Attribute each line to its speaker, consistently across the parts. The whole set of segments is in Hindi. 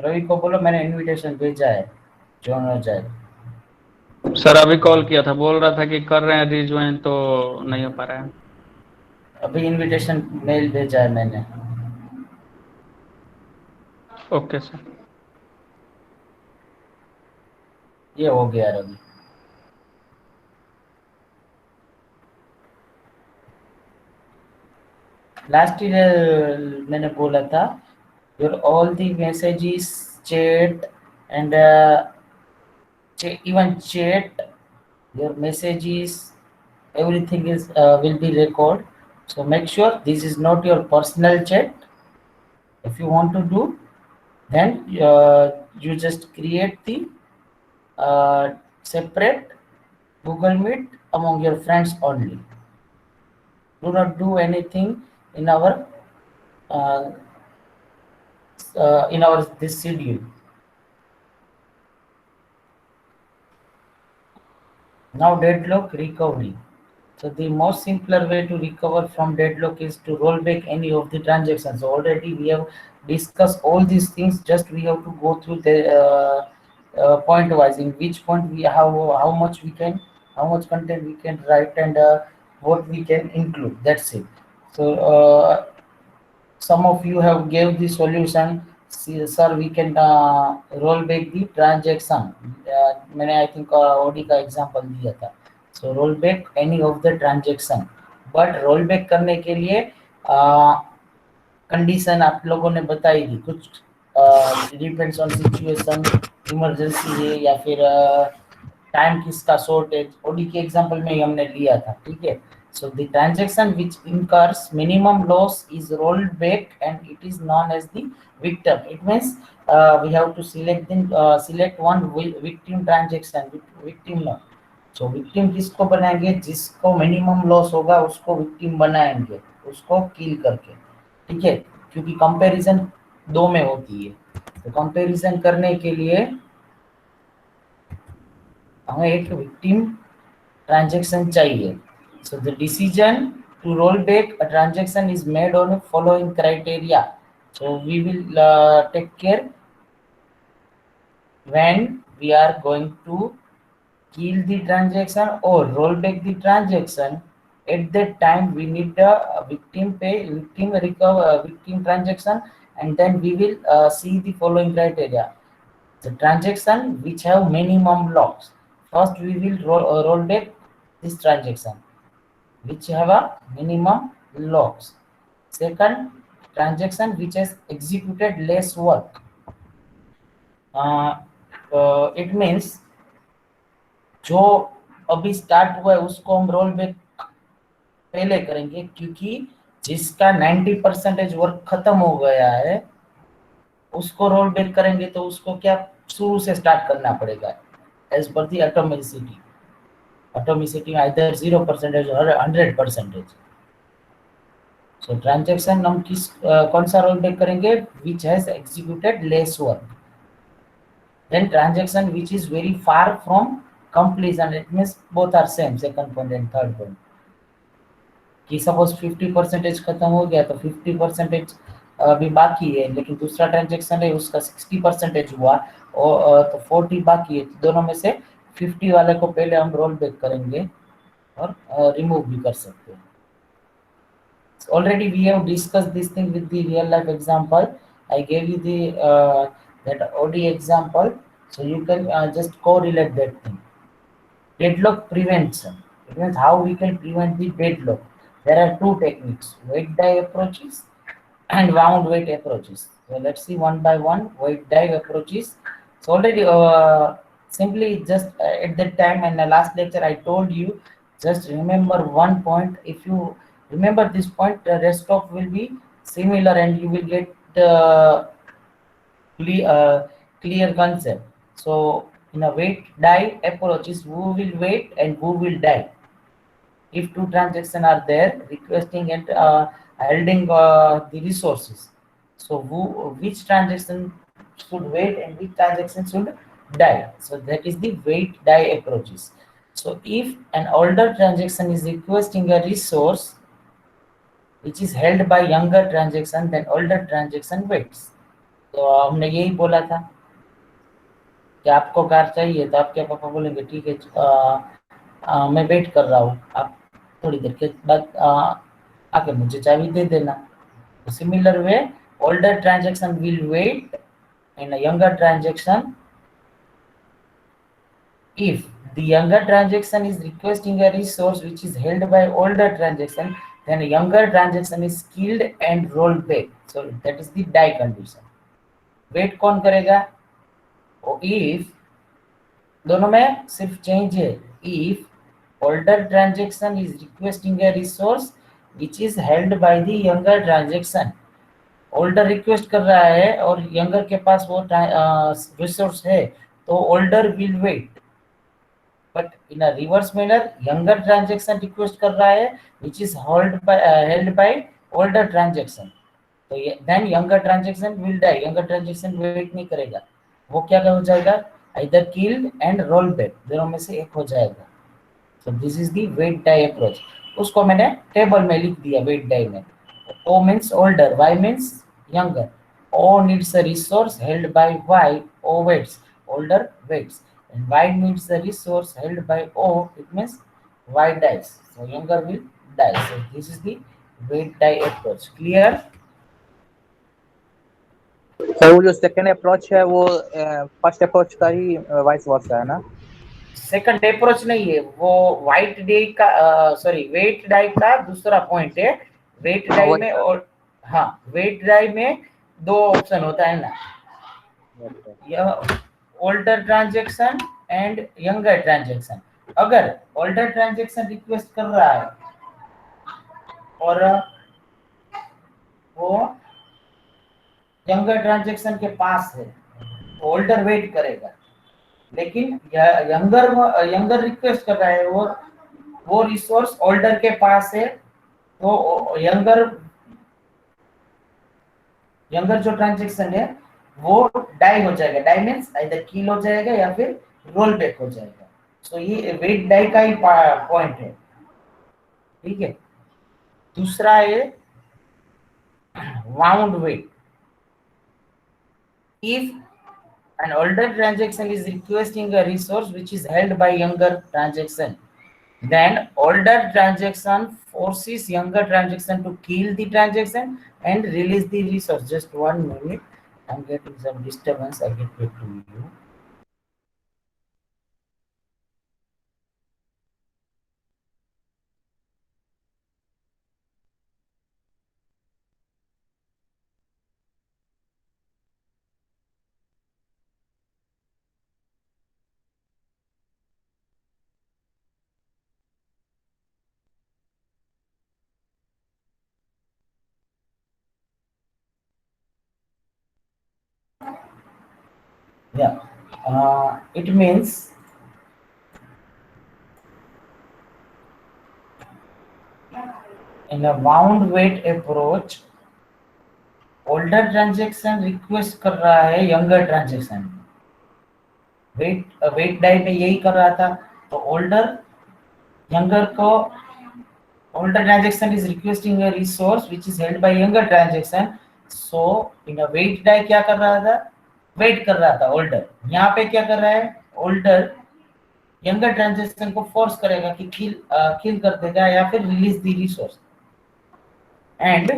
Speaker 1: रवि को बोलो मैंने इनविटेशन भेजा है, ज्वाइन हो जाए।
Speaker 2: सर अभी कॉल किया था, बोल रहा था कि कर रहे हैं रिज्वाइन, तो नहीं हो पा रहा है।
Speaker 1: अभी इनविटेशन मेल भेजा है मैंने।
Speaker 2: Okay sir.
Speaker 1: ये हो गया रवि। लास्ट ईयर मैंने बोला था your all the messages, chat and even chat, your messages, everything is will be recorded. So make sure this is not your personal chat. If you want to do, then you just create the separate Google Meet among your friends only. Do not do anything in uh, our this schedule. Now deadlock recovery. So the most simpler way to recover from deadlock is to roll back any of the transactions. So already we have discussed all these things. Just we have to go through the point wise. In which point we have how much we can, how much content we can write, and what we can include. That's it. So some of you have gave the solution. See, sir, we can roll back the transaction. मैंने I think OD का example दिया था. So roll back any of the transaction. But roll back करने के लिए कंडीशन आप लोगों ने बताई थी कुछ, डिपेंड्स ऑन सिचुएशन, इमरजेंसी है या फिर टाइम किसका शॉर्टेज, ओडी के एग्जांपल में ही हमने लिया था, ठीक है। So the transaction which incurs minimum loss is rolled back and it is known as the victim. It means we have to select one victim transaction, victim no. So victim किसको बनाएंगे, जिसको मिनिमम लॉस होगा उसको विक्टिम बनाएंगे, उसको किल करके, ठीक है। क्योंकि कंपैरिजन दो में होती है, तो कंपैरिजन करने के लिए हमें एक विक्टिम ट्रांजैक्शन चाहिए। So the decision to roll back a transaction is made on following criteria. So we will take care when we are going to kill the transaction or roll back the transaction. At that time we need the victim recover victim transaction, and then we will see the following criteria. The transaction which have minimum locks, first we will roll back this transaction which have a minimum locks. Second, transaction which has executed less work. It means जो अभी स्टार्ट हुआ है उसको हम रोल बैक पहले करेंगे, क्योंकि जिसका 90% वर्क खत्म हो गया है उसको रोल बैक करेंगे तो उसको क्या शुरू से स्टार्ट करना पड़ेगा एज पर दी एटोमिसिटी आइदर 0% और 100%। सो ट्रांजैक्शन हम कौन सा रोल बैक करेंगे, which has executed lace work. Then transaction which is very far from completion, it means both are same, second point and third point। कि सपोज 50% खत्म हो गया तो 50% अभी बाकी है, लेकिन दूसरा ट्रांजेक्शन है उसका 60% हुआ और तो 40 बाकी है, दोनों में से 50 वाले को पहले हम रोल बैक करेंगे और रिमूव भी कर सकते हैं। Already we have discussed this thing with the real life example. I gave you the that OD example, so you can just correlate that thing. Deadlock prevention. It means how we can prevent the deadlock. There are two techniques: weight die approaches and wound weight approaches. So let's see one by one. Weight die approaches. So already simply just at that time in the last lecture I told you, just remember one point. If you remember this point, the rest of will be similar and you will get clear concept. So in a weight die approach is who will wait and who will die. If two transactions are there requesting and holding the resources, so which transaction should wait and which transaction should die. So that is the wait die approaches. So if an older transaction is requesting a resource which is held by younger transaction, then older transaction waits. तो हमने यही बोला था कि आपको कार चाहिए, तो आपके पापा बोलेंगे ठीक है, मैं वेट कर रहा हूँ, आप थोड़ी देर के बाद आके मुझे चाबी दे देना। Similar way, older transaction will wait and a younger transaction, if the younger transaction is requesting a resource which is held by older transaction, then a younger transaction is killed and rolled back. So that is the die condition. Wait कौन करेगा? if दोनों में सिर्फ चेंज है, if older transaction is requesting a resource which is held by the younger transaction, older request कर रहा है और यंगर के पास वो रिसोर्स है, तो older will wait. But in a reverse manner, younger transaction request कर रहा है which is held by older transaction, तो then younger transaction will die, younger transaction wait नहीं करेगा, वो क्या हो जाएगा, either killed and roll back, दोनों में से एक हो जाएगा। So this is the wait die approach. उसको मैंने टेबल में लिख दिया वेट डाई में। O means older, Y means younger. O needs a resource held by Y, O waits, older waits. And Y needs a resource held by O, it means Y dies. So younger will die. So this is the wait die approach. Clear?
Speaker 3: Sir वो जो सेकेंड अप्रोच है वो फर्स्ट अप्रोच का ही वाइस वर्सा है ना?
Speaker 1: सेकंड अप्रोच नहीं है वो, वाइट डे का सॉरी वेट डाई का दूसरा पॉइंट है। वेट डाई में और हाँ, वेट डाई में दो ऑप्शन होता है ना, यह older transaction and younger transaction. अगर ओल्डर ट्रांजैक्शन रिक्वेस्ट कर रहा है और वो यंगर ट्रांजैक्शन के पास है, ओल्डर वेट करेगा। लेकिन यंगर रिक्वेस्ट कर रहा है, वो रिसोर्स ओल्डर के पास है, तो यंगर जो ट्रांजैक्शन है वो डाई हो जाएगा। डाई मीन्स आइदर किल हो जाएगा या फिर रोल बैक हो जाएगा। सो ये वेट डाई का ही पॉइंट है, ठीक है। दूसरा है wound wait. If an older transaction is requesting a resource which is held by younger transaction, then older transaction forces younger transaction to kill the transaction and release the resource. Just 1 minute, I'm getting some disturbance, I get back to you. Yeah, it means in a bound wait approach, older transaction request कर रहा है younger transaction। वेट डाई में यही कर रहा था, तो younger को older transaction is requesting a resource which is held by younger transaction, so in a wait die क्या कर रहा था, वेट कर रहा था older। यहाँ पे क्या कर रहा है, older younger transaction को फोर्स करेगा कि किल कर देगा या फिर release the resource, and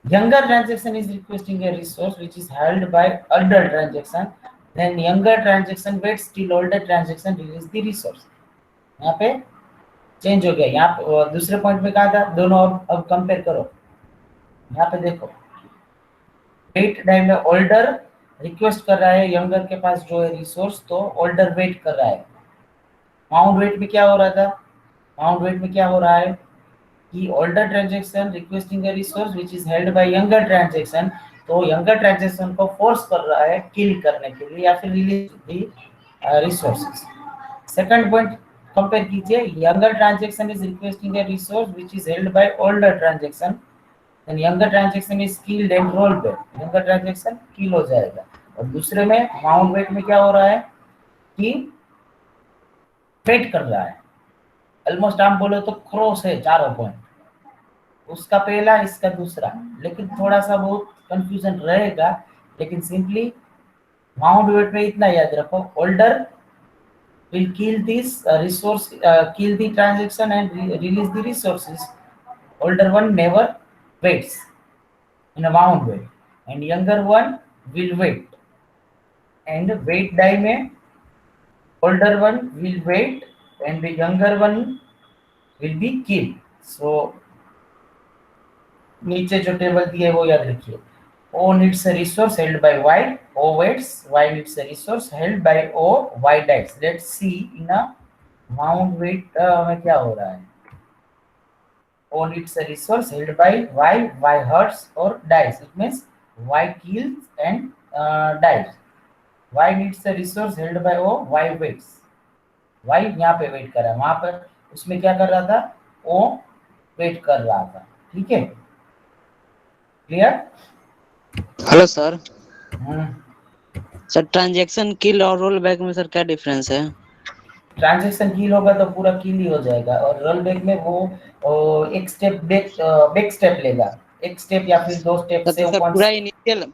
Speaker 1: younger transaction is requesting a resource which is held by older transaction, then younger transaction waits till older transaction release the resource। यहाँ पे चेंज हो गया। यहाँ पे दूसरे पॉइंट में कहा था, दोनों अब कंपेयर करो। यहाँ पे देखो, वेट डाई में ओल्डर रिक्वेस्ट कर रहा है यंगर के पास जो है रिसोर्स, तो ओल्डर वेट कर रहा है। माउंट वेट में क्या हो रहा था, माउंट वेट में क्या हो रहा है कि older transaction requesting a resource which is held by younger transaction, तो यंगर ट्रांजैक्शन को फोर्स कर रहा है किल करने के लिए या फिर release the resources. Second point compare कीजिए, younger transaction is requesting a resource which is held by older transaction, then younger transaction is killed and roll back, younger transaction kill हो जाएगा। और दूसरे में माउंट वेट में क्या हो रहा है कि वेट कर रहा है, ऑलमोस्ट आप बोलो तो क्रॉस है चारों पॉइंट, उसका पहला इसका दूसरा। लेकिन थोड़ा सा बहुत कंफ्यूजन रहेगा लेकिन सिंपली माउंट वेट में इतना याद रखो, older will kill this resource, kill the transaction and release the resources. Older one never waits in a bound way, and younger one will wait. And wait die में older one will wait, and the younger one will be killed. So नीचे जो टेबल दिए है वो याद रखिए. O needs a resource held by Y. O waits. Y needs a resource held by O. Y dies. Let's see in a bound wait में क्या हो रहा है. O needs a resource held by Y. Y hurts or dies. It means Y kills and dies. Y needs a resource held by O. Y waits. Y यहाँ पे वेट कर रहा है, वहां पर उसमें क्या कर रहा था, O वेट कर रहा था. ठीक है, clear.
Speaker 4: Hello sir. Sir transaction kill और रोल बैक में सर क्या डिफरेंस है?
Speaker 1: ट्रांजैक्शन किल होगा तो पूरा किल ही हो जाएगा, और रोल बैक में वो एक स्टेप बैक स्टेप लेगा, एक स्टेप या फिर 2 स्टेप से
Speaker 4: सर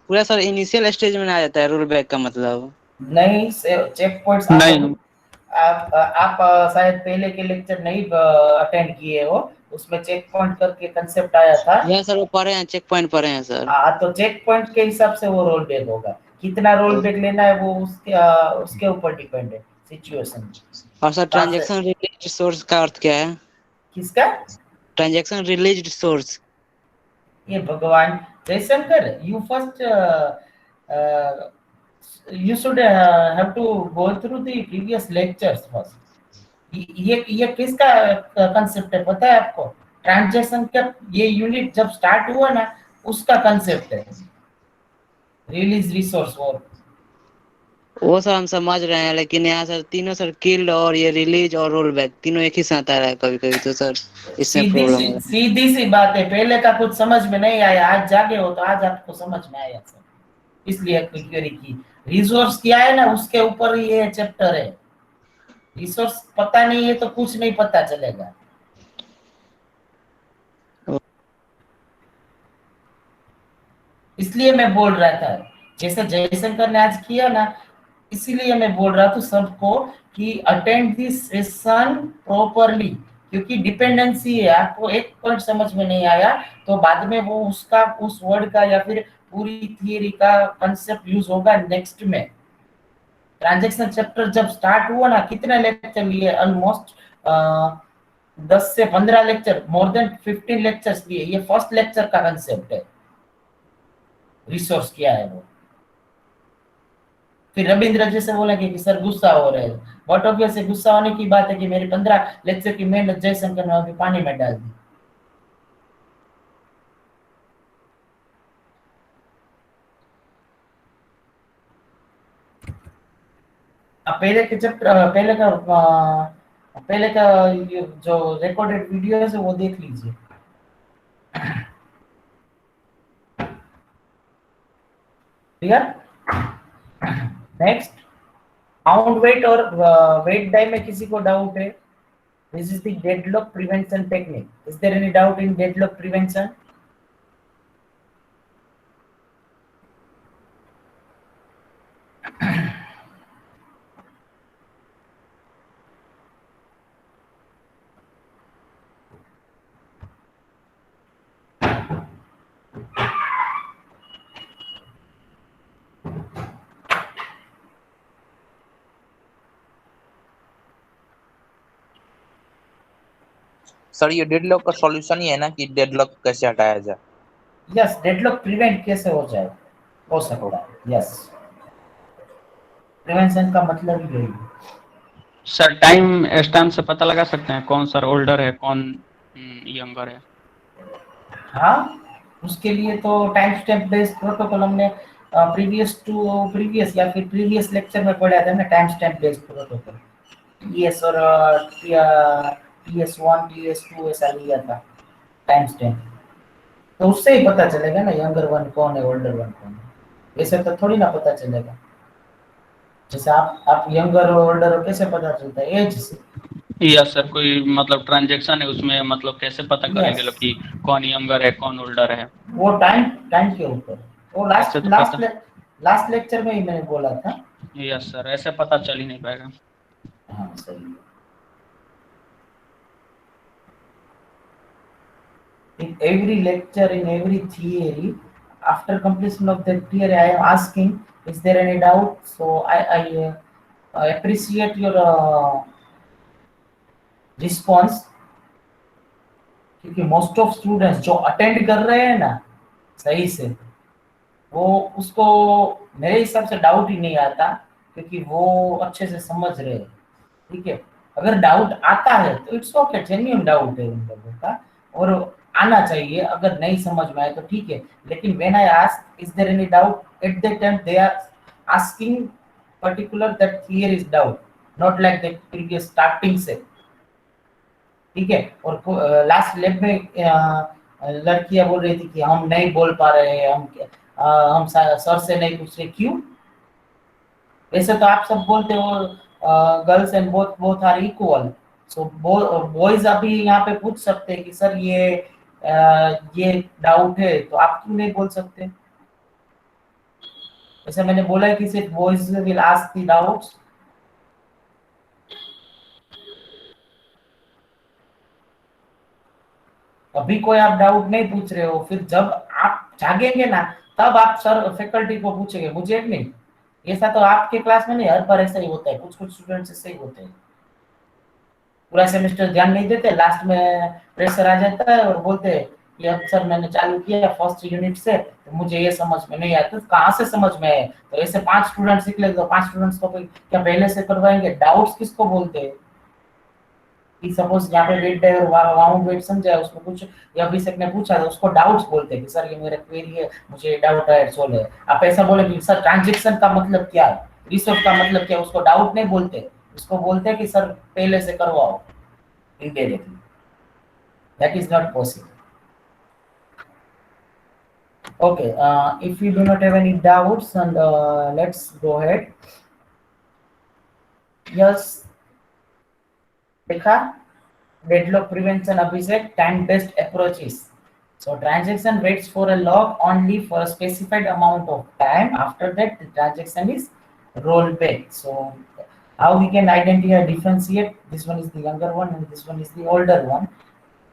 Speaker 4: पूरा सर इनिशियल स्टेज में आ जाता है रोल बैक का मतलब?
Speaker 1: नहीं, चेक पॉइंट्स
Speaker 2: नहीं.
Speaker 1: आप शायद पहले के लेक्चर नहीं अटेंड किए हो, उसमें चेक पॉइंट करके कंसेप्ट आया था.
Speaker 4: यस सर, वो पढ़े हैं, चेक पॉइंट पढ़े हैं सर.
Speaker 1: तो चेक पॉइंट के हिसाब से वो रोल बैक होगा. कितना रोल बैक लेना है वो उसके ऊपर डिपेंड है, सिचुएशन.
Speaker 4: और सर ट्रांजैक्शन रिलीज्ड सोर्स का अर्थ क्या है?
Speaker 1: किसका?
Speaker 4: Transaction released source. ये
Speaker 1: भगवान Jaishankar, you first you should have to go through the previous lectures first. ये किसका कंसेप्ट है पता है आपको? ट्रांजैक्शन का ये यूनिट जब स्टार्ट हुआ ना, उसका कंसेप्ट है रिलीज रिसोर्स.
Speaker 4: वो सर हम समझ रहे हैं, लेकिन यहाँ सर तीनों सर किल और ये रिलीज और रोल बैक तीनों एक ही साथ आ रहा है कभी कभी, तो सर इसमें प्रॉब्लम है.
Speaker 1: सीधी सी बात है, पहले का कुछ समझ में नहीं आया, आज जागे हो तो आज आपको समझ में आया सर, इसलिए क्वेरी की. रिसोर्स क्या है ना, उसके ऊपर ये चैप्टर है. रिसोर्स पता नहीं है तो कुछ नहीं पता चलेगा. इसलिए मैं बोल रहा था, जैसे जयशंकर ने आज किया ना, इसीलिए मैं बोल रहा था सबको कि अटेंड दिस सेशन प्रॉपरली, क्योंकि डिपेंडेंसी है. आपको एक पॉइंट समझ में नहीं आया तो बाद में वो उसका उस वर्ड का या फिर पूरी थियरी का कंसेप्ट यूज होगा नेक्स्ट में. ट्रांजैक्शन चैप्टर जब स्टार्ट हुआ ना, कितने लेक्चर लिए? ऑलमोस्ट 10 से 15 लेक्चर, मोर देन 15 लेक्चर्स लिए. ये फर्स्ट लेक्चर का कंसेप्ट है, रिसोर्स क्या है वो. फिर रविंद्र जी से बोलेंगे कि सर गुस्सा हो रहे हैं, बट ऑब्वियसली गुस्सा होने की बात है कि मेरी 15 लेक्चर की मेहनत जयशंकर ने अभी पानी में डाल दी. पहले के चैप्टर, पहले का जो रिकॉर्डेड वीडियो है वो देख लीजिए. क्लियर. नेक्स्ट, बाउंड वेट और वेट डाई में किसी को डाउट है? This is the deadlock prevention technique. Is there any doubt in deadlock prevention?
Speaker 3: Sir ये डेडलॉक का सॉल्यूशन ही है ना कि डेडलॉक कैसे हटाया जाए?
Speaker 1: यस, डेडलॉक प्रिवेंट कैसे हो जाए, हो सकता है. यस, प्रिवेंशन का मतलब ही यही है.
Speaker 2: सर टाइम स्टैम्प से पता लगा सकते हैं कौन सर ओल्डर है, कौन यंगर है?
Speaker 1: हाँ, उसके लिए तो टाइम स्टैम्प बेस्ड प्रोटोकॉल हमने प्रीवियस या फिर प्रीवियस लेक्चर में पढ़ा था ना, time stamp based protocol. TS और TS1 TS2 ऐसा लिया था टाइम स्टैम्प. तो उससे ही पता चलेगा ना यंगर वन कौन है, ओल्डर वन कौन है. ऐसे तो थोड़ी ना पता चलेगा. जैसे आप यंगर और ओल्डर कैसे पता चलता है? एज से.
Speaker 2: यस सर, कोई मतलब ट्रांजैक्शन है उसमें, मतलब कैसे पता करेंगे लोग कि कौन यंगर है कौन ओल्डर है?
Speaker 1: वो टाइम के ऊपर. वो लास्ट लेक्चर में ही मैंने बोला था।
Speaker 2: यस सर, ऐसे पता चल ही नहीं पाएगा।
Speaker 1: हाँ सही है। In every lecture, in every theory, after completion of the theory, I am asking, is there any doubt? So I appreciate your response, क्योंकि मोस्ट ऑफ स्टूडेंट्स जो अटेंड कर रहे हैं ना सही से, वो उसको मेरे हिसाब से डाउट ही नहीं आता, क्योंकि वो अच्छे से समझ रहे हैं। ठीक है, अगर डाउट आता है तो इट्स ओके, जेन्युइन डाउट है उन लोगों का, और आना चाहिए। अगर नहीं समझ में आए तो ठीक है, लेकिन when I ask is there any doubt, at that time they are asking particular that here is doubt, not like that previous starting से। ठीक है, और लास्ट लैब में लड़कियां बोल रही थी कि हम नहीं बोल पा रहे हैं, हम सर से नहीं पूछ रहे, क्यों? वैसे तो आप सब बोलते हो girls and both both are equal, so boys अभी यहाँ पे पूछ सकते हैं कि सर ये डाउट है, तो आप क्यों नहीं बोल सकते? वैसे मैंने बोला है कि सिर्फ boys will ask the doubts. अभी कोई आप डाउट नहीं पूछ रहे हो, फिर जब आप जागेंगे ना तब आप सर फैकल्टी को पूछेंगे, मुझे नहीं। ऐसा तो आपके क्लास में नहीं, हर बार ऐसा ही होता है, कुछ कुछ स्टूडेंट्स ऐसे ही होते हैं, पूरा सेमेस्टर ध्यान नहीं देते, लास्ट में प्रेशर आ जाता है और बोलते हैं कि अब सर मैंने चालू किया फर्स्ट यूनिट से, तो मुझे ये समझ में नहीं आता। तो कहाँ से समझ में आए? तो ऐसे 5 स्टूडेंट्स निकले तो 5 स्टूडेंट्स को क्या पहले से करवाएंगे? डाउट्स किसको बोलते हैं? कि सपोज यहाँ पे वेट है और वाउंड वेट समझा, उसमें कुछ या अभिषेक ने पूछा तो उसको डाउट्स बोलते हैं कि सर ये मेरा क्वेरी है, मुझे डाउट है, सोल्व है। आप ऐसा बोले कि सर ट्रांजैक्शन का मतलब क्या है, रिसोर्स का मतलब क्या है, उसको डाउट नहीं बोलते, उसको बोलते हैं कि सर पहले से करवाओ immediately. That is not possible. Okay, if you do not have any doubts, and let's go ahead. Yes, देखा deadlock prevention Abhishek, time based approaches. So transaction waits for a log only for a specified amount of time. After that, the transaction is rolled back. So how we can identify, differentiate? This one is the younger one and this one is the older one.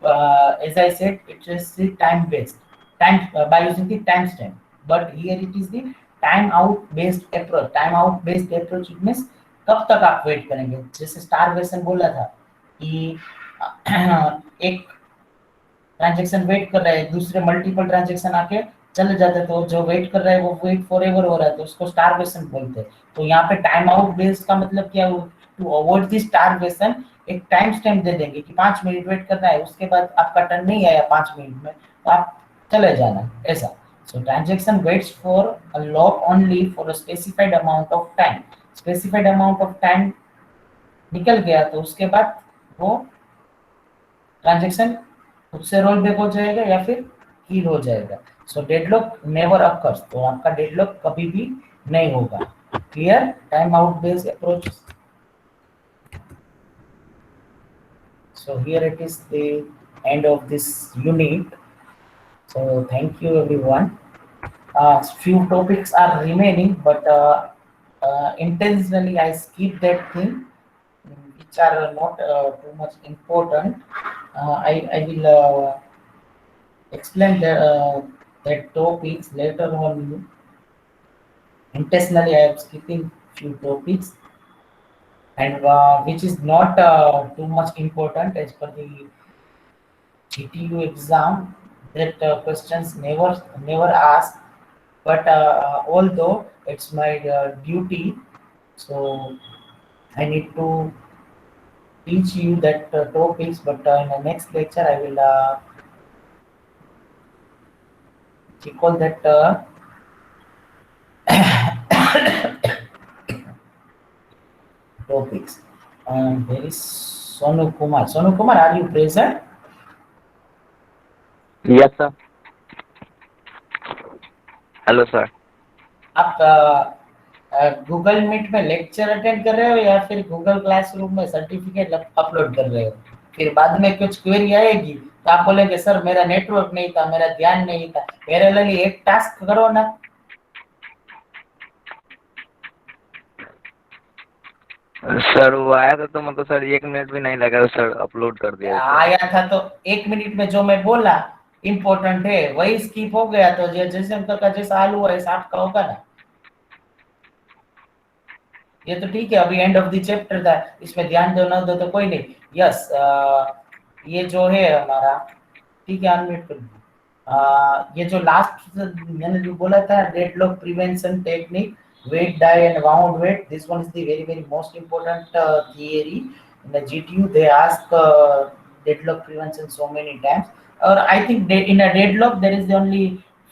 Speaker 1: As I said, it is the time based, by using the timestamp. But here it is the time out based approach. Time out based approach it means कब तक आप वेट करेंगे? जैसे स्टारवेशन बोला था कि एक ट्रांजैक्शन वेट कर रहा है, दूसरे मल्टीपल ट्रांजैक्शन आके चले जाते हैं, तो जो वेट कर रहा है वो वेट फॉरएवर हो रहा है, तो उसको स्टारवेशन बोलते हैं। तो यहाँ पे टाइम आउट बेस्ड का मतलब क्या? टू अवॉइड दिस स्टारवेशन एक टाइम स्टैम्प दे देंगे कि 5 मिनट वेट करना है, उसके बाद आपका टर्न नहीं आया 5 मिनट में तो आप चले जाना, ऐसा। So transaction waits for a lock only for a specified amount of time. Specified amount of time निकल गया तो उसके बाद वो ट्रांजैक्शन खुद से रोल बैक हो जाएगा या फिर कील हो जाएगा। सो डेडलॉक नेवर अकर्स, तो आपका डेडलॉक कभी भी नहीं होगा। Clear? Time out based approach. So here it is the end of this unit. So thank you everyone. Few topics are remaining, but intentionally I skip that thing which are not too much important. I will explain that topics later on. Intentionally I am skipping few topics, and which is not too much important as per the GTU exam, that questions never asked, but although it's my duty, so I need to teach you that topics, but in the next lecture I will recall that topics. There is Sonu Kumar. Sonu Kumar, are you present?
Speaker 5: Yes, sir. Hello sir.
Speaker 1: आप गूगल मीट में लेक्चर अटेंड कर रहे हो या फिर गूगल क्लासरूम में सर्टिफिकेट अपलोड कर रहे हो? फिर बाद में कुछ क्वेरी आएगी तो आप बोलेंगे सर मेरा नेटवर्क नहीं था, मेरा ध्यान नहीं था। पैरेलली एक टास्क करो ना।
Speaker 5: सर वो आया था तो मतलब सर 1 मिनट भी नहीं लगा सर, अपलोड कर दिया सर।
Speaker 1: आया था तो 1 मिनट में जो मैं बोला इम्पोर्टेंट है वही स्किप हो गया, तो जैसे अंकल का जैसा हाल हुआ है आपका होगा ना। ये तो ठीक है, अभी एंड ऑफ द चैप्टर था, इसमें ध्यान दो ना दो तो कोई नहीं। यस, ये जो है हमारा, ठीक है अनम्यूट कर दो। ये जो लास्ट मैंने जो बोला था deadlock prevention technique, wait die and wound wait, this one is the very very most important theory in the GTU. They ask deadlock prevention so many times, or I think in a deadlock there is only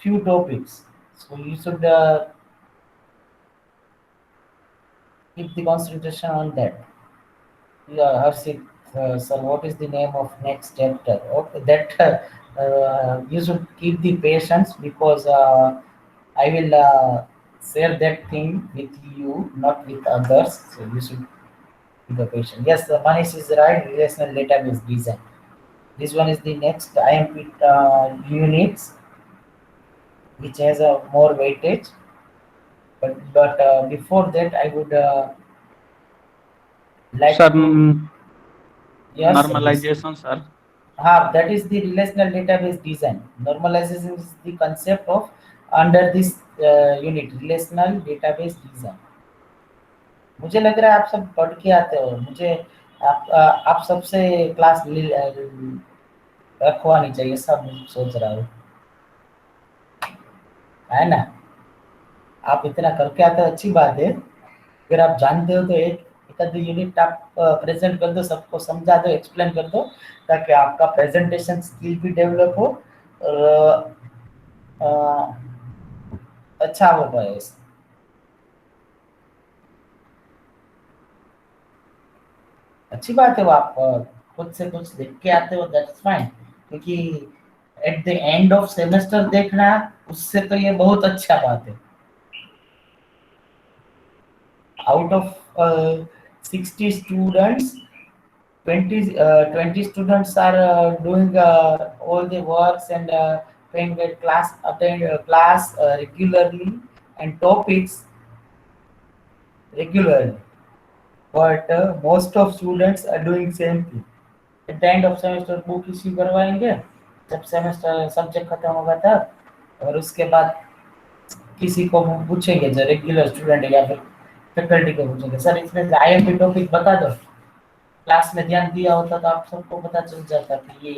Speaker 1: few topics, so you should keep the concentration on that. Yeah, Harshit, sir, what is the name of next chapter? Okay, that you should keep the patience, because I will share that thing with you, not with others. So you should be the patient. Yes, Manish is right. Relational database design. This one is the next IMP units, which has a more weightage. But before that, I would like
Speaker 2: sir
Speaker 1: to. Yes, yes.
Speaker 2: Normalization sir.
Speaker 1: That is the relational database design. Normalization is the concept of under this unit, relational database design. मुझे लग रहा है आप सब पढ़ के आते हो, मुझे आप सबसे क्लास रखवानी चाहिए, सब सोच रहा हूँ, है ना। आप इतना करके आते हो अच्छी बात है, अगर आप जानते हो तो एक आध यूनिट आप प्रेजेंट कर दो, सबको समझा दो, एक्सप्लेन कर दो, ताकि आपका प्रेजेंटेशन स्किल भी डेवलप हो और अच्छा हो पाए। अच्छी बात है, वो आप खुद से कुछ देख के आते हो, दैट्स फाइन, क्योंकि at the end of semester देखना उससे तो ये बहुत अच्छा बात है। Out of 60 students, 20 students are doing all the works and paying their class, attend class regularly and topics regularly, but most of students are doing same thing. At the end of semester book issue करवाएंगे, जब सेमेस्टर सब्जेक्ट खत्म होगा तब, और उसके बाद किसी को पूछेंगे जो रेगुलर स्टूडेंट है या फिर फैकल्टी को पूछेंगे, सर इसमें IMP टॉपिक बता दो। क्लास में ध्यान दिया होता तो आप सबको पता चल जाता कि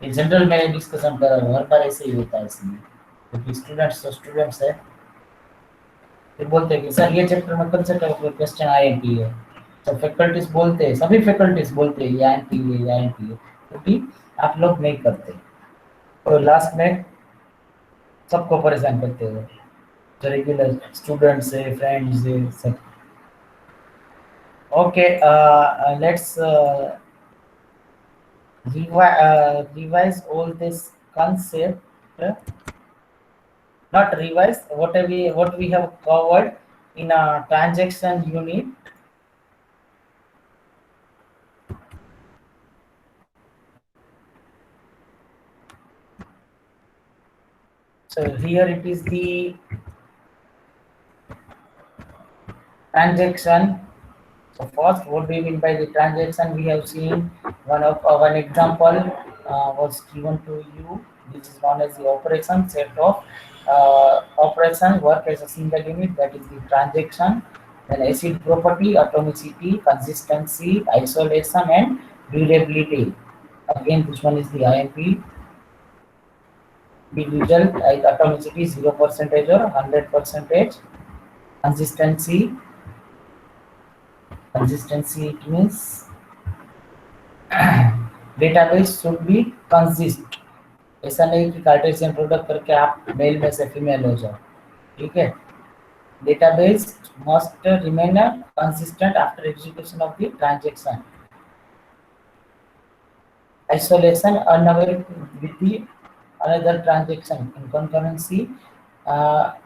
Speaker 1: ये जनरल में डिस्कशन कर रहा हूँ, हर बार ऐसे ही होता है इसमें, क्योंकि स्टूडेंट्स तो स्टूडेंट्स है। फिर बोलते हैं कि सर ये चैप्टर में कौन सा क्वेश्चन IMP है, तो फैकल्टीज बोलते हैं, सभी फैकल्टीज बोलते हैं ये IMP है, ये IMP है, क्योंकि आप लोग नहीं करते, और लास्ट में सबको परेशान करते हो, जो रेगुलर स्टूडेंट्स है, फ्रेंड्स है, सब। Okay, let's revise all this concept. Not revise what we have covered in a transaction unit. So here it is the transaction. So first, what do you mean by the transaction? We have seen one example was given to you. This is known as the operation set of operation work as a single unit. That is the transaction. Then acid property, atomicity, consistency, isolation, and durability. Again, this one is the IMP. The result is atomicity 0% or 100%. Consistency, it means database should be consist. ऐसा नहीं कि कार्टेशियन प्रोडक्ट करके आप मेल में से फीमेल हो जाओ, ठीक है। Database must remain consistent after execution of the transaction. Isolation unaware with the another transaction in concurrency.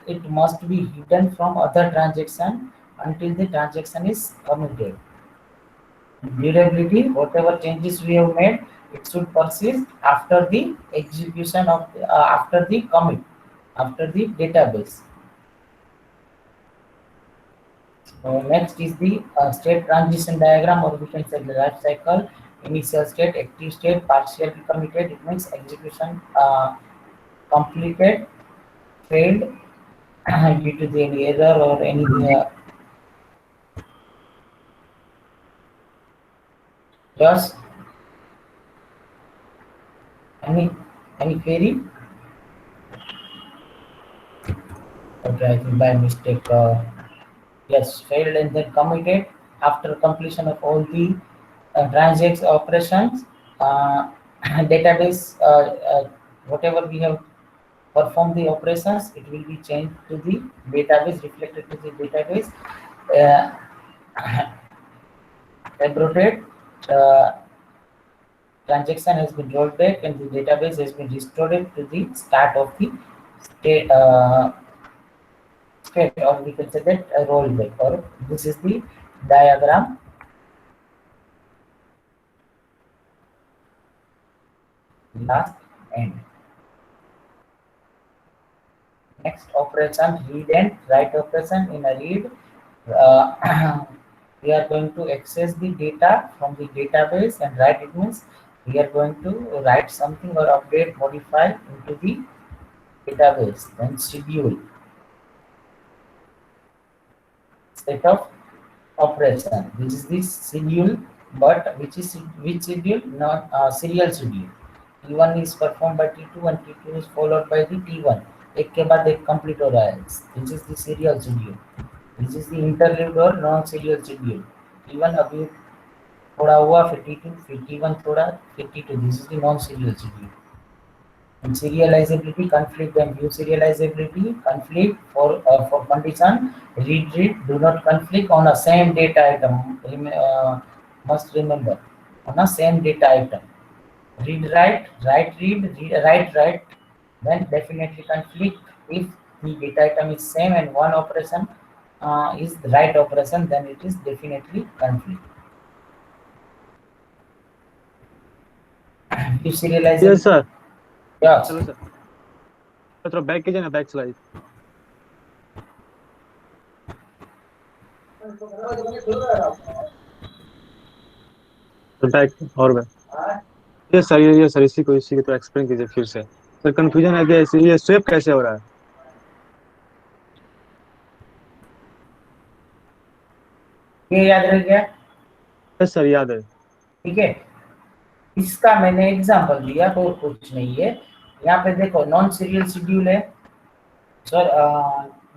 Speaker 1: It must be hidden from other transaction until the transaction is committed. Durability, whatever changes we have made, it should persist after the execution of after the commit, after the database. So next is the state transition diagram, or we can say the life cycle. Initial state, active state, partially committed. It means execution completed, failed due to the any error or any yours. Any query? Okay, I think by mistake. Yes, failed and then committed after completion of all the transactions operations. Database, whatever we have performed the operations, it will be changed to the database, reflected to the database. Abrupted transaction has been rolled back and the database has been restored to the start of the state, or we can say that a rollback, or this is the diagram. Last end. Next operation, read and write operation. In a read, we are going to access the data from the database, and write, it means we are going to write something or update, modify into the database. Then schedule, set of operation. This is the schedule, but which schedule? Not serial schedule. T1 is performed by T2 and T2 is followed by the T1. एक के बाद एक complete हो रहा है. This is the serial schedule. This is the interlude or non-serial schedule. T1 अभी थोड़ा हुआ, फिर T2, फिर T1 थोड़ा, फिर T2. This is the non-serial schedule. And serializability, conflict and view serializability, conflict for condition, read, do not conflict on a same data item. Must remember, on a same data item. Read, write, read, write, then definitely conflict. If the data item is same and one operation is the right operation, then it is definitely conflict. View serializability.
Speaker 6: Yes, sir.
Speaker 1: Yeah.
Speaker 6: चलो सर थोड़ा बैक कीजिए ना, बैक स्लाइड. बैक और बैक. यस सर, ये सर इसी को तो एक्सप्लेन कीजिए फिर से. सर कंफ्यूजन है कि ये स्वेप कैसे हो रहा है.
Speaker 1: ये याद रह गया?
Speaker 6: यस सर, याद है.
Speaker 1: ठीक है, इसका मैंने एग्जांपल दिया, तो कुछ नहीं है. यहाँ पे देखो नॉन सीरियल शेड्यूल है सर.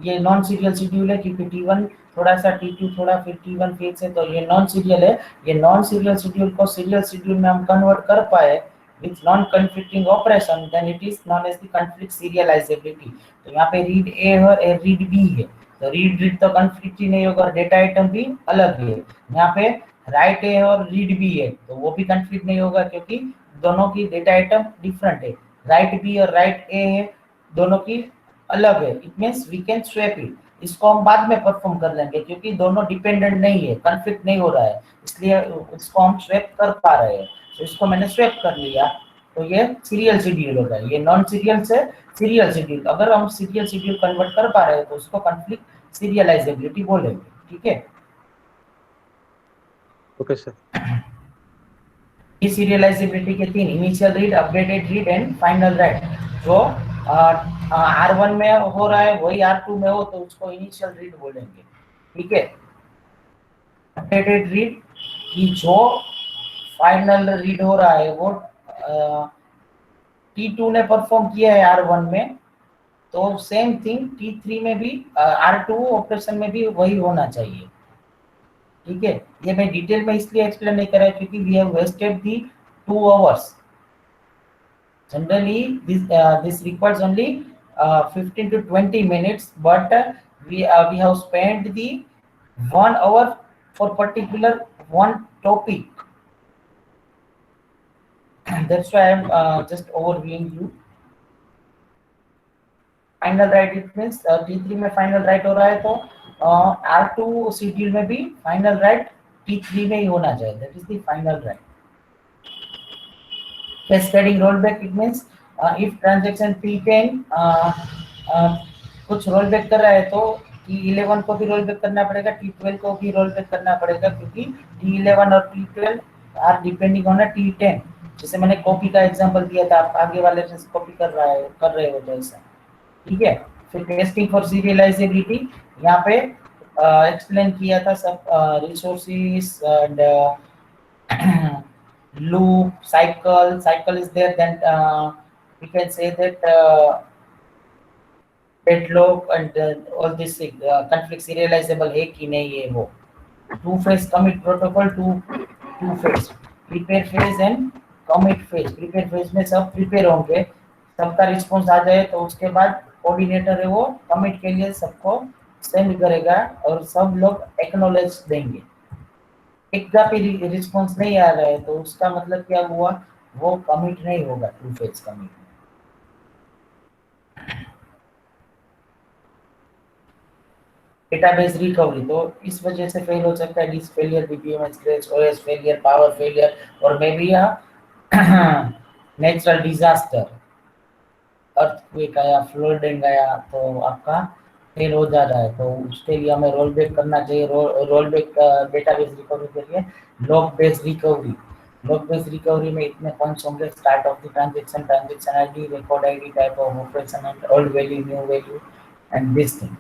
Speaker 1: ये नॉन सीरियल शेड्यूल है क्योंकि T1 थोड़ा सा, T2 थोड़ा, फिर T1 फिर से, तो ये नॉन सीरियल है. ये नॉन सीरियल शेड्यूल को सीरियल शेड्यूल में हम कन्वर्ट कर पाए with non conflicting operation, then it is known as the conflict serializability. तो यहाँ पे रीड ए है और रीड बी है, तो रीड तो कन्फ्लिक्ट ही नहीं होगा, डेटा आइटम भी अलग है. यहाँ पे राइट ए और रीड बी है, तो वो भी कन्फ्लिक्ट नहीं होगा क्योंकि दोनों की डेटा आइटम डिफरेंट है. राइट बी और राइट ए है, दोनों की अलग है. It means we can swap it. इसको हम बाद में परफॉर्म कर लेंगे क्योंकि दोनों डिपेंडेंट नहीं है, कन्फ्लिक्ट नहीं हो रहा है, इसलिए इसको हम स्वैप कर पा रहे हैं. तो इसको मैंने स्वैप कर लिया, तो ये सीरियल शेड्यूल होगा. ये नॉन सीरियल से सीरियल शेड्यूल, अगर हम सीरियल शेड्यूल कन्वर्ट कर पा रहे हैं तो उसको कन्फ्लिक्ट सीरियलाइजेबिलिटी बोलेंगे. ठीक है,
Speaker 6: ओके सर.
Speaker 1: ये सीरियलाइजेबिलिटी के तीन, initial read, updated read and final right. जो R1 में हो रहा है वही R2 में हो तो उसको इनिशियल रीड बोलेंगे. ठीक है, अपडेटेड रीड की जो फाइनल रीड हो रहा है वो T2 ने परफॉर्म किया है R1 में, तो सेम थिंग T3 में भी, R2 ऑपरेशन में भी वही होना चाहिए. ठीक है, ये मैं डिटेल में इसलिए एक्सप्लेन नहीं कर रहा क्योंकि we have wasted the 2 hours. Generally this requires only 15 to 20 minutes, but we have spent the 1 hour for particular one topic. That's why I am just overviewing you. Final right, it means T3 में फाइनल राइट हो रहा है तो R2 शेड्यूल में भी फाइनल राइट T3 में ही होना चाहिए. That is the final right. Cascading rollback, it means if transaction P10 कुछ रोलबैक कर रहा है तो T11 को भी रोल बैक करना पड़ेगा, T12 को भी रोल बैक करना पड़ेगा, क्योंकि T11 और T12 are depending on T10। जैसे मैंने कॉपी का एग्जांपल दिया था, आप आगे वाले से कॉपी कर रहे हो जैसा, ठीक है। फिर टेस्टिंग फॉर सीरियलाइजेबिलिटी, यहाँ पे एक्सप्लेन किया था सब resources and loop cycle is there, then we can say that deadlock and all this conflict serializable है कि नहीं है वो। To phase commit protocol, two phase prepare phase and commit phase. Prepare phase में सब प्रिपेयर होंगे, सबका रिस्पॉन्स आ जाए तो उसके बाद कोऑर्डिनेटर है वो कमिट के लिए सबको सेंड करेगा और सब लोग एक्नॉलेज देंगे। एक का भी रिस्पॉन्स नहीं आ रहा है तो उसका मतलब क्या हुआ, वो कमिट नहीं होगा two phase commit. Database recovery, तो इस वजह से फेल हो सकता है, disk failure, BPMS crash, OS failure, power failure, और maybe natural disaster, earthquake आया, फ्लडिंग आया तो आपका फेल हो जा रहा है। तो उसके लिए हमें रोल बैक करना चाहिए। रोल बैक डेटाबेस रिकवरी के लिए log based recovery. Log based recovery में इतने पॉइंट्स होंगे, start of the transaction, transaction ID, record ID, type of operation and old value, new value and this thing.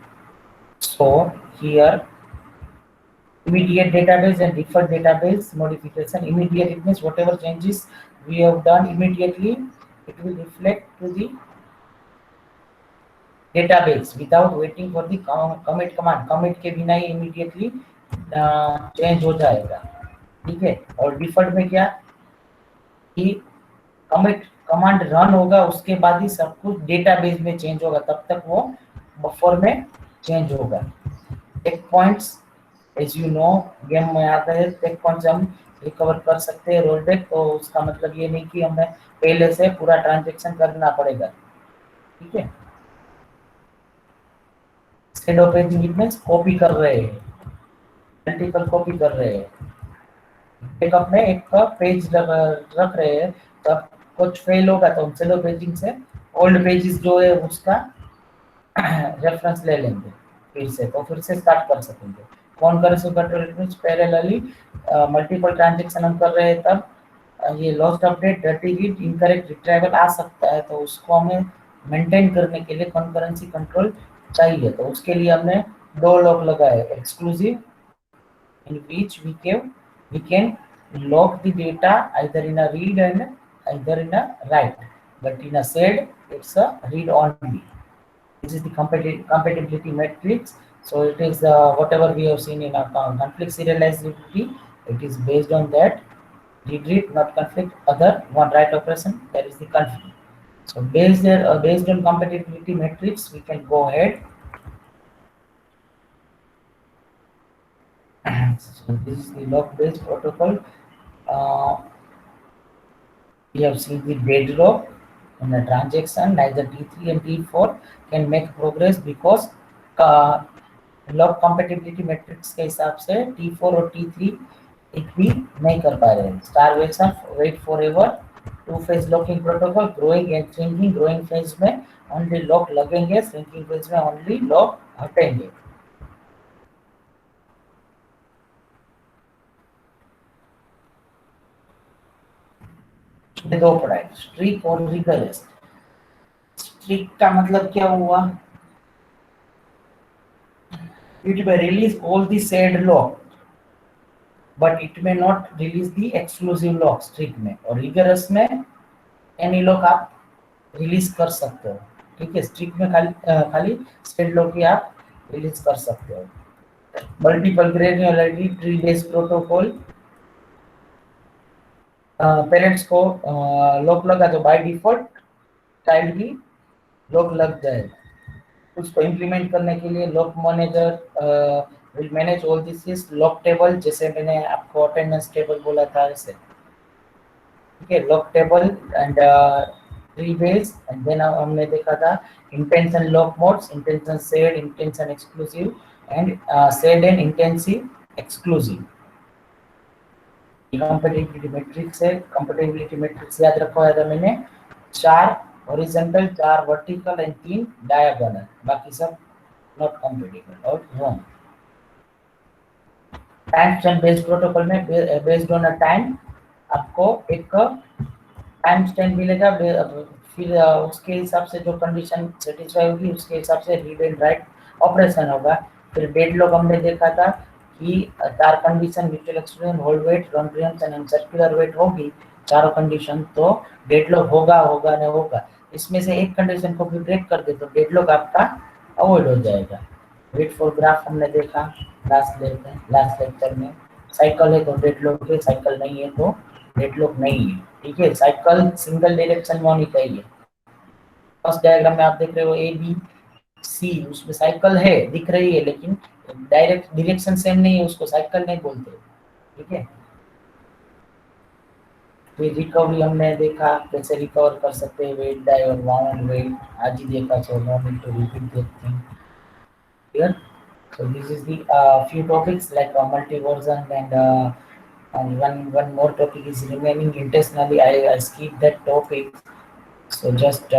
Speaker 1: So here immediate database and deferred database modification. Immediate, it means whatever changes we have done immediately, it will reflect to the database without waiting for the commit command. Commit के बिना ही immediately change हो जाएगा, ठीक है। और deferred में क्या कि commit command run होगा, उसके बाद ही सब कुछ database में change होगा, तब तक वो buffer में चेंज होगा। Take points as you know game में आता है, टेक पॉइंट्स हम रिकवर कर सकते हैं रोल बैक। तो उसका मतलब ये नहीं कि हमें पहले से पूरा ट्रांजैक्शन करना पड़ेगा, ठीक है। Instead of paging means copy कर रहे हैं, मल्टीपल कॉपी कर रहे हैं। बैकअप में एक पेज रख रहे हैं, तब कुछ फेल होगा तो हम चलो पेजिंग से ओल्ड पेजेस जो है उसका रेफरेंस ले लेंगे फिर से, तो फिर से स्टार्ट कर सकेंगे। Concurrency control parallelly multiple transaction हम कर रहे हैं, तब ये lost update, dirty read, incorrect retrieval आ सकता है। तो उसको हमें मेंटेन करने के लिए कंकरेंसी कंट्रोल चाहिए। तो उसके लिए हमने दो लॉक लगाए, exclusive in which we can lock the data either in a read and either in a write, but in a shared it's a read only. This is the compatibility matrix. So it is whatever we have seen in our conflict serializability, it is based on that. Read, not conflict, other one write operation, that is the conflict. So based on compatibility matrix, we can go ahead. So this is the log based protocol. We have seen the deadlock in a transaction, neither T3 and T4 can make progress because log compatibility matrix के हिसाब से T4 और T3 एक भी नहीं कर पा रहे हैं। Starvation, wait forever, two phase locking protocol, growing and shrinking। growing phase में only lock लगेंगे, shrinking phase में only lock हटेंगे। दो पढ़ाई, स्ट्रिक और रिगरस। स्ट्रिक का मतलब क्या हुआ, it may release all the said lock but it may not release the exclusive lock strict में। और rigorous में any lock आप रिलीज कर सकते हो, ठीक है। स्ट्रिक्ट में खाली said lock ही आप रिलीज कर सकते हो। Multiple granularity tree based protocol, parents को लॉक लगा तो बाय डिफॉल्ट चाइल्ड भी लॉक लग जाएगा। उसको इम्प्लीमेंट करने के लिए lock manager will manage all this lock table, जैसे मैंने आपको अटेंडेंस टेबल बोला था ऐसे, ठीक है। Lock table and tree base, and then हमने देखा था intention lock modes, intention shared, intention exclusive and shared and intensive exclusive. Compatibility matrix है, कंपैटिबिलिटी मैट्रिक्स याद रखवाया था मैंने, 4 हॉरिजॉन्टल, 4 वर्टिकल एंड 3 डायगोनल, बाकी सब नॉट कंपेटेबल और wrong. Time stamp based protocol में बेस्ड ऑन अ टाइम आपको एक टाइम स्टैम्प मिलेगा, फिर उसके हिसाब से जो कंडीशन सेटिस्फाई होगी उसके हिसाब से रीड एंड राइट ऑपरेशन होगा। फिर डेडलॉक हमने देखा था कि चार condition mutual exclusion, hold wait, run preemption and circular wait होगी, चारों कंडीशन, तो डेडलॉक होगा नहीं होगा। इसमें से एक कंडीशन को भी ब्रेक कर दे तो डेडलॉक आपका अवॉइड हो जाएगा। वेट फॉर ग्राफ हमने देखा लास्ट लेक्चर में। साइकिल है तो डेडलॉक है, साइकिल नहीं है तो डेडलॉक नहीं है। ठीक है, साइकिल सिंगल डायरेक्शन में होनी चाहिए। फर्स्ट डायग्राम में आप देख रहे हो ए बी सी, उसमें साइकिल है दिख रही है लेकिन डायरेक्ट डायरेक्शन सेम नहीं है, उसको साइकिल नहीं बोलते। ठीक है, फिर रिकवरी हमने देखा कैसे रिकवर कर सकते हैं, वेट डाई और वाउंड वेट आज ही देखा, so no need to repeat that thing here. So this is the few topics like multi-version and one more topic is remaining intentionally. I skipped that topic. So just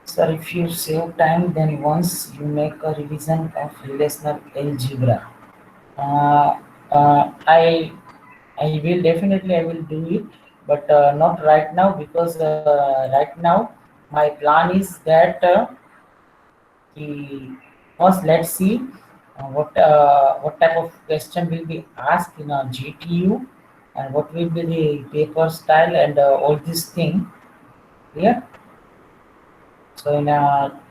Speaker 1: sir, if you save time, then once you make a revision of relational algebra, uh, I will definitely I will do it, but not right now because right now my plan is that first let's see what type of question will be asked in a GTU and what will be the paper style and all this thing. Yeah. So in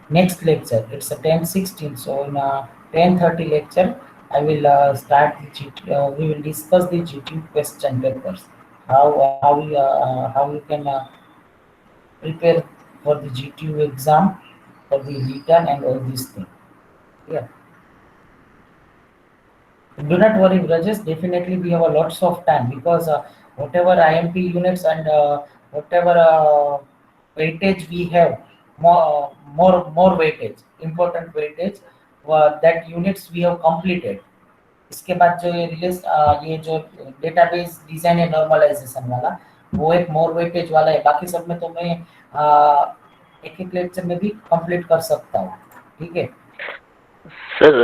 Speaker 1: next lecture, it's a 10:16. So in a 10:30 lecture, I will start the we will discuss the GTU question papers. How you can prepare for the GTU exam, for the written and all these things. Yeah. Do not worry, Rajesh. Definitely, we have a lots of time because whatever IMP units and whatever weightage we have, more weightage, important weightage, that units we have completed. इसके बाद जो ये जो डेटाबेस डिजाइन है नॉर्मलाइजेशन वाला, वो एक मोर वेटेज वाला है। बाकी सब में तो मैं एक लेक्चर में भी कंप्लीट कर सकता हूँ। ठीक है
Speaker 5: सर